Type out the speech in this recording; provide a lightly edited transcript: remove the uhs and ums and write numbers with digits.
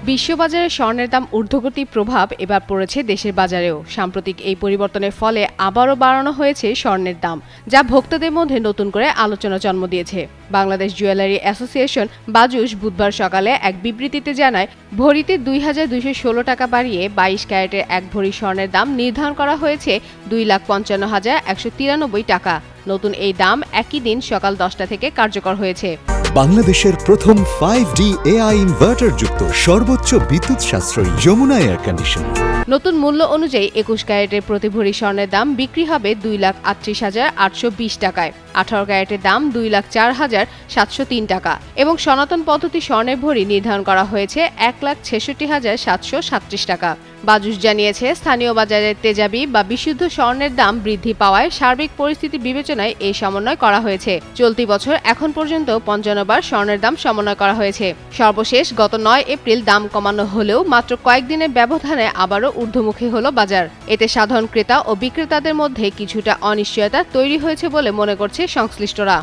বিশ্ববাজারে স্বর্ণের দাম ঊর্ধ্বগতি প্রভাব এবার পড়েছে দেশের বাজারেও। সাম্প্রতিক এই পরিবর্তনের ফলে আবারও বাড়ানো হয়েছে স্বর্ণের দাম, যা ভোক্তাদের মধ্যে নতুন করে আলোচনা জন্ম দিয়েছে। বাংলাদেশ জুয়েলারি অ্যাসোসিয়েশন বাজুস বুধবার সকালে এক বিবৃতিতে জানায়, ভরিতে ২,২১৬ টাকা বাড়িয়ে ২২ ক্যারেটের এক ভরি স্বর্ণের দাম নির্ধারণ করা হয়েছে ২,৫৫,১৯৩ টাকা। নতুন এই দাম একই দিন সকাল ১০টা থেকে কার্যকর হয়েছে। বাংলাদেশের প্রথম 5D AI ইনভার্টার যুক্ত সর্বোচ্চ বিদ্যুৎ সাশ্রয়ী যমুনা এয়ার কন্ডিশনার। নতুন মূল্য অনুযায়ী ২১ ক্যারেটের প্রতি ভরি স্বর্ণের দাম বিক্রি হবে ২,৩৮,৮২০ টাকায়, ১৮ ক্যারেটের দাম ২,০৪,৭০৩ টাকা এবং সনাতন পদ্ধতি স্বর্ণের ভরি নির্ধারণ করা হয়েছে ১,৬৬,৭৩৭ টাকা। বাজুস জানিয়েছে, স্থানীয় বাজারের তেজাবি বা বিশুদ্ধ স্বর্ণের দাম বৃদ্ধি পাওয়ায় সার্বিক পরিস্থিতি বিবেচনায় এই সমন্বয় করা হয়েছে। চলতি বছর এখন পর্যন্ত ৫৫ বার স্বর্ণের দাম সমন্বয় করা হয়েছে। সর্বশেষ গত ৯ এপ্রিল দাম কমানো হলেও মাত্র কয়েকদিনের ব্যবধানে আবারও ঊর্ধ্বমুখী হলো বাজার। এতে সাধারণ ক্রেতা ও বিক্রেতাদের মধ্যে কিছুটা অনিশ্চয়তা তৈরি হয়েছে বলে মনে করছে সংশ্লিষ্টরা।